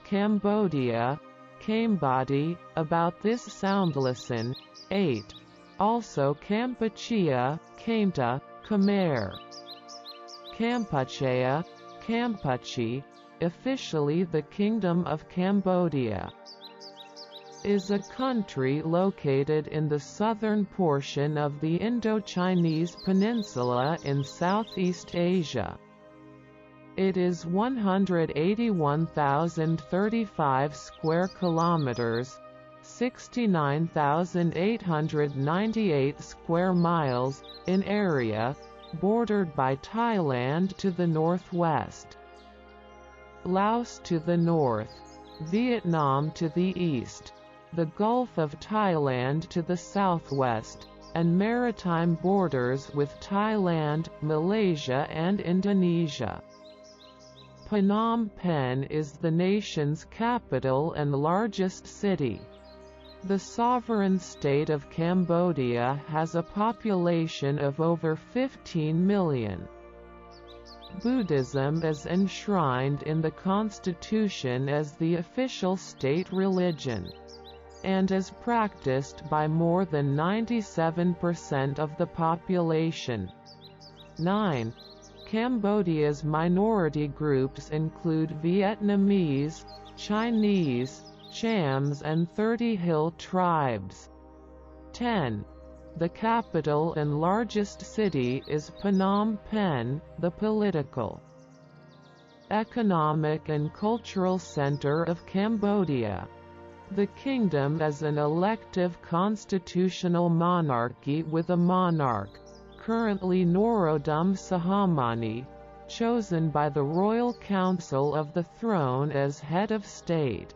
Cambodia, CAMBODIA, about this sound listen. 8. Also Kampuchea, Kamta, Khmer. Kampuchea, Kampuche, officially the Kingdom of Cambodia, is a country located in the southern portion of the Indochinese Peninsula in Southeast Asia. It is 181,035 square kilometers, 69,898 square miles, in area, bordered by Thailand to the northwest, Laos to the north, Vietnam to the east, the Gulf of Thailand to the southwest, and maritime borders with Thailand, Malaysia and Indonesia. Phnom Penh is the nation's capital and largest city. The sovereign state of Cambodia has a population of over 15 million. Buddhism is enshrined in the constitution as the official state religion, and is practiced by more than 97% of the population. 9. Cambodia's minority groups include Vietnamese, Chinese, Chams and 30 Hill tribes. 10. The capital and largest city is Phnom Penh, the political, economic and cultural center of Cambodia. The kingdom is an elective constitutional monarchy with a monarch, currently Norodom Sihamoni, chosen by the Royal Council of the Throne as head of state.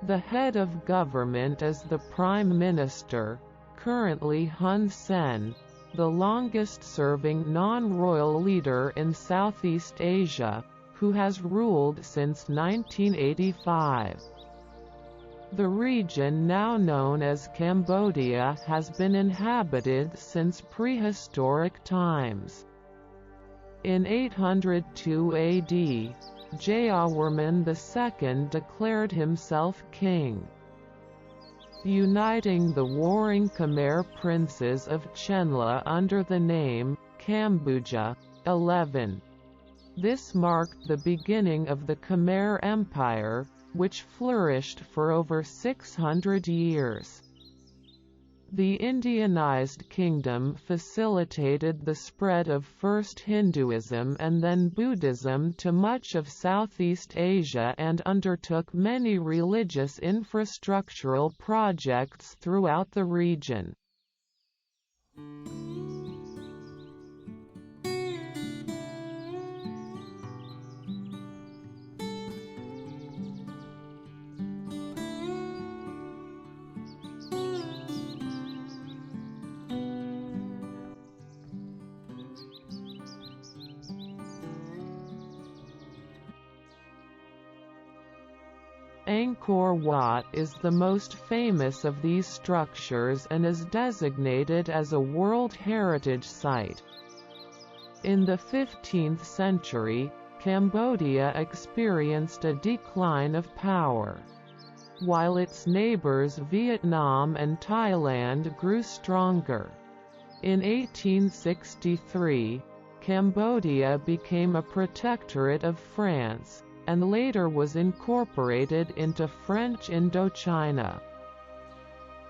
The head of government is the Prime Minister, currently Hun Sen, the longest-serving non-royal leader in Southeast Asia, who has ruled since 1985. The region now known as Cambodia has been inhabited since prehistoric times. In 802 AD, Jayawarman II declared himself king, uniting the warring Khmer princes of Chenla under the name CAMBODIA. 11. This marked the beginning of the Khmer Empire, which flourished for over 600 years. The Indianized kingdom facilitated the spread of first Hinduism and then Buddhism to much of Southeast Asia and undertook many religious infrastructural projects throughout the region. Angkor Wat is the most famous of these structures and is designated as a World Heritage Site. In the 15th century, Cambodia experienced a decline of power, while its neighbors Vietnam and Thailand grew stronger. In 1863, Cambodia became a protectorate of France, and later was incorporated into French Indochina.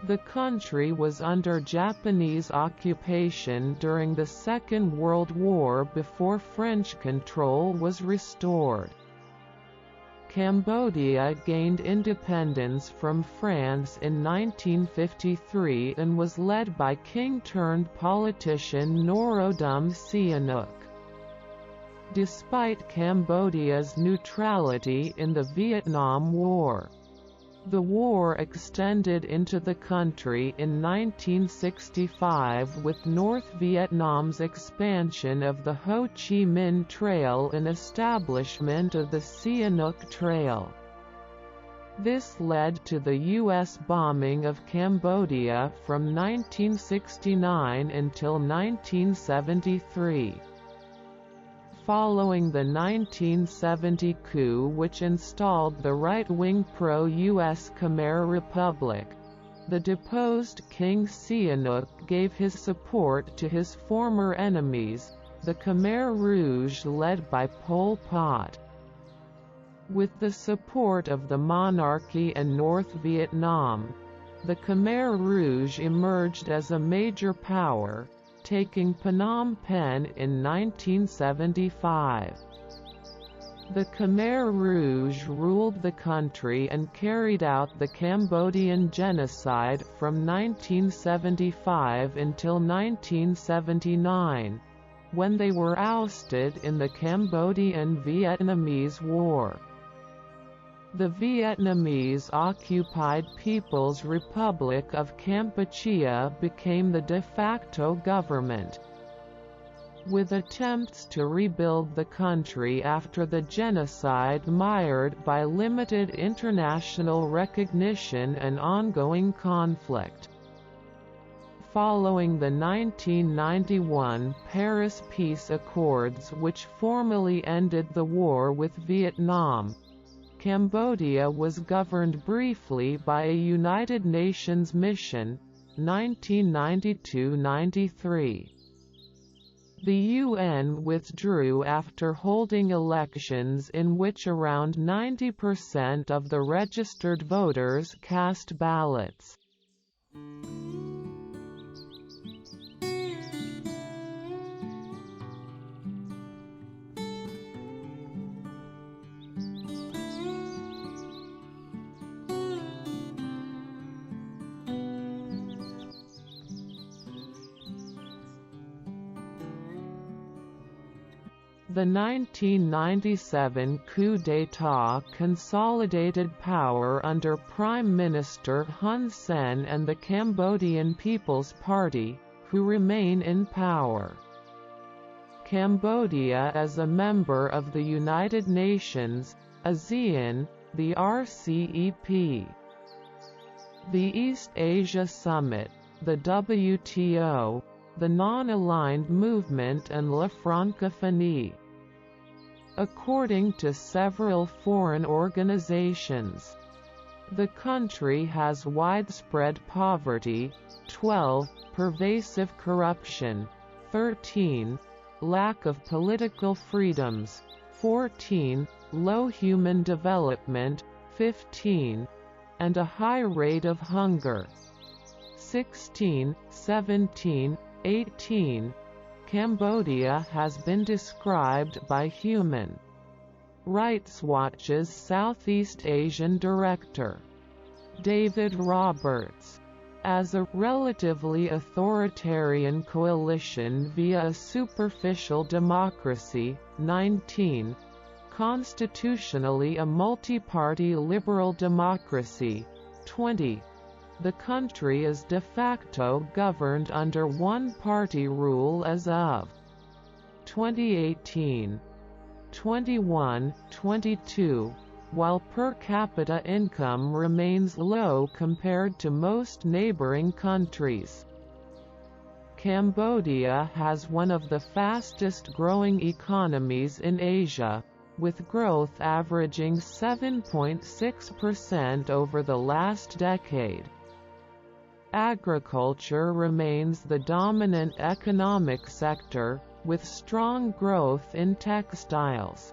The country was under Japanese occupation during the Second World War before French control was restored. Cambodia gained independence from France in 1953 and was led by king-turned-politician Norodom Sihanouk. Despite Cambodia's neutrality in the Vietnam War, the war extended into the country in 1965 with North Vietnam's expansion of the Ho Chi Minh Trail and establishment of the Sihanouk Trail. This led to the U.S. bombing of Cambodia from 1969 until 1973. Following the 1970 coup which installed the right-wing pro-US Khmer Republic, the deposed King Sihanouk gave his support to his former enemies, the Khmer Rouge led by Pol Pot. With the support of the monarchy and North Vietnam, the Khmer Rouge emerged as a major power, taking Phnom Penh in 1975. The Khmer Rouge ruled the country and carried out the Cambodian genocide from 1975 until 1979, when they were ousted in the Cambodian-Vietnamese War. The Vietnamese-occupied People's Republic of Kampuchea became the de facto government. With attempts to rebuild the country after the genocide mired by limited international recognition and ongoing conflict. Following the 1991 Paris Peace Accords which formally ended the war with Vietnam, Cambodia was governed briefly by a United Nations mission, 1992–93. The UN withdrew after holding elections in which around 90% of the registered voters cast ballots. The 1997 coup d'état consolidated power under Prime Minister Hun Sen and the Cambodian People's Party, who remain in power. Cambodia is a member of the United Nations, ASEAN, the RCEP, the East Asia Summit, the WTO, the Non-Aligned Movement and La Francophonie. According to several foreign organizations, the country has widespread poverty, 12, pervasive corruption, 13, lack of political freedoms, 14, low human development, 15, and a high rate of hunger. 16, 17, 18. Cambodia has been described by Human Rights Watch's Southeast Asian Director, David Roberts, as a relatively authoritarian coalition via a superficial democracy, 19, constitutionally a multi-party liberal democracy, 20. The country is de facto governed under one-party rule as of 2018. 21, 22, while per capita income remains low compared to most neighboring countries. Cambodia has one of the fastest-growing economies in Asia, with growth averaging 7.6% over the last decade. Agriculture remains the dominant economic sector, with strong growth in textiles,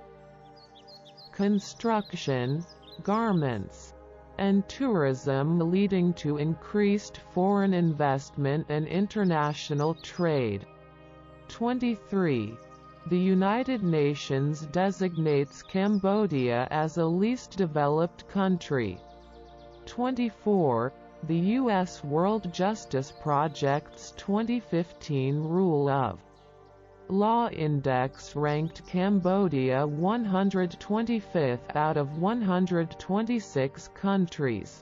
construction, garments, and tourism, leading to increased foreign investment and international trade. 23. The United Nations designates Cambodia as a least developed country. 24. The U.S. World Justice Project's 2015 Rule of Law Index ranked Cambodia 125th out of 126 countries,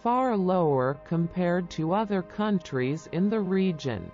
far lower compared to other countries in the region.